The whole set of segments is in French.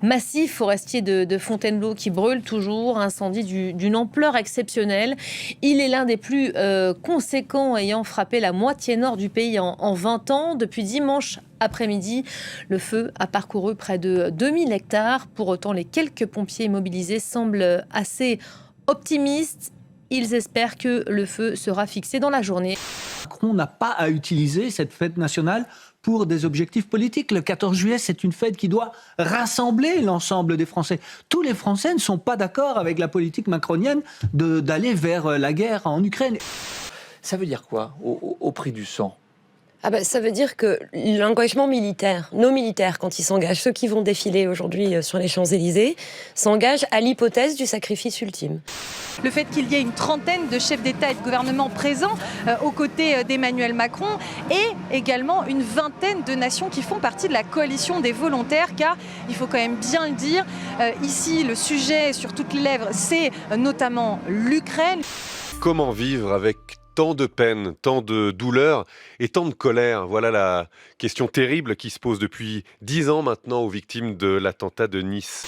massif forestier de Fontainebleau qui brûle toujours, incendie d'une ampleur exceptionnelle. Il est l'un des plus conséquents ayant frappé la moitié nord du pays en 20 ans. Depuis dimanche après-midi, le feu a parcouru près de 2000 hectares. Pour autant, les quelques pompiers mobilisés semblent assez optimistes. Ils espèrent que le feu sera fixé dans la journée. Macron n'a pas à utiliser cette fête nationale pour des objectifs politiques. Le 14 juillet, c'est une fête qui doit rassembler l'ensemble des Français. Tous les Français ne sont pas d'accord avec la politique macronienne d'aller vers la guerre en Ukraine. Ça veut dire quoi au prix du sang ? Ça veut dire que l'engagement militaire, nos militaires, quand ils s'engagent, ceux qui vont défiler aujourd'hui sur les Champs-Élysées, s'engagent à l'hypothèse du sacrifice ultime. Le fait qu'il y ait une trentaine de chefs d'État et de gouvernement présents aux côtés d'Emmanuel Macron et également une vingtaine de nations qui font partie de la coalition des volontaires, car il faut quand même bien le dire, ici le sujet sur toutes les lèvres, c'est notamment l'Ukraine. Comment vivre avec tant de peine, tant de douleur et tant de colère? Voilà la question terrible qui se pose depuis 10 ans maintenant aux victimes de l'attentat de Nice.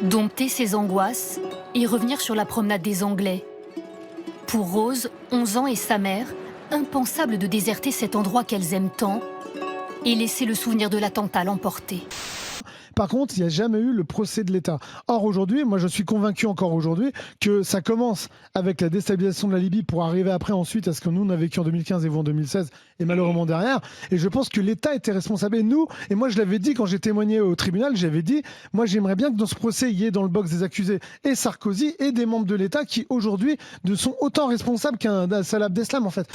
Dompter ses angoisses et revenir sur la promenade des Anglais. Pour Rose, 11 ans, et sa mère, impensable de déserter cet endroit qu'elles aiment tant et laisser le souvenir de l'attentat l'emporter. Par contre, il n'y a jamais eu le procès de l'État. Or, aujourd'hui, moi je suis convaincu encore aujourd'hui que ça commence avec la déstabilisation de la Libye pour arriver après ensuite à ce que nous on a vécu en 2015 et vous en 2016 et malheureusement derrière. Et je pense que l'État était responsable. Et nous, et moi je l'avais dit quand j'ai témoigné au tribunal, j'avais dit, moi j'aimerais bien que dans ce procès, il y ait dans le box des accusés et Sarkozy et des membres de l'État qui aujourd'hui ne sont autant responsables qu'un Salah Abdeslam en fait.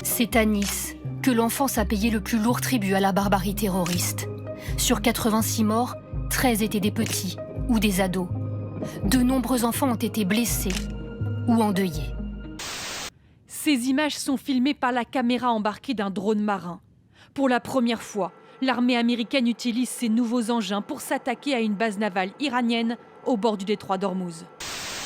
C'est à Nice que l'enfance a payé le plus lourd tribut à la barbarie terroriste. Sur 86 morts, 13 étaient des petits ou des ados. De nombreux enfants ont été blessés ou endeuillés. Ces images sont filmées par la caméra embarquée d'un drone marin. Pour la première fois, l'armée américaine utilise ces nouveaux engins pour s'attaquer à une base navale iranienne au bord du détroit d'Ormuz.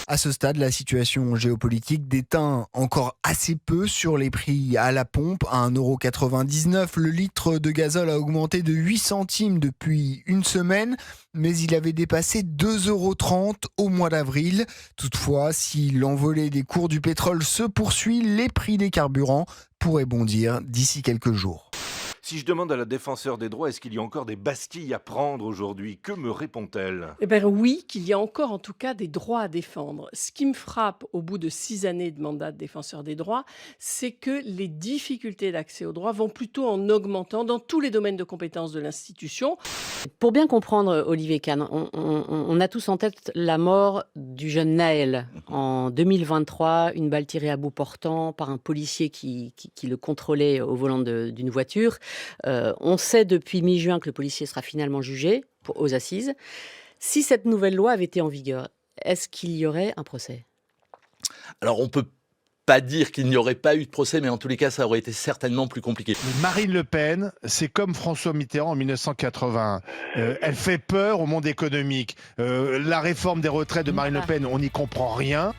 À ce stade, la situation géopolitique déteint encore assez peu sur les prix à la pompe. À 1,99 €, le litre de gazole a augmenté de 8 centimes depuis une semaine, mais il avait dépassé 2,30 € au mois d'avril. Toutefois, si l'envolée des cours du pétrole se poursuit, les prix des carburants pourraient bondir d'ici quelques jours. Si je demande à la défenseure des droits, est-ce qu'il y a encore des Bastilles à prendre aujourd'hui? Que me répond-elle? Oui, qu'il y a encore en tout cas des droits à défendre. Ce qui me frappe au bout de 6 années de mandat de défenseur des droits, c'est que les difficultés d'accès aux droits vont plutôt en augmentant dans tous les domaines de compétences de l'institution. Pour bien comprendre Olivier Kahn, on a tous en tête la mort du jeune Naël en 2023, une balle tirée à bout portant par un policier qui le contrôlait au volant d'une voiture. On sait depuis mi-juin que le policier sera finalement jugé aux assises. Si cette nouvelle loi avait été en vigueur, est-ce qu'il y aurait un procès ? Alors on peut pas dire qu'il n'y aurait pas eu de procès, mais en tous les cas, ça aurait été certainement plus compliqué. Marine Le Pen, c'est comme François Mitterrand en 1981. Elle fait peur au monde économique. La réforme des retraites de Marine Le Pen, on n'y comprend rien.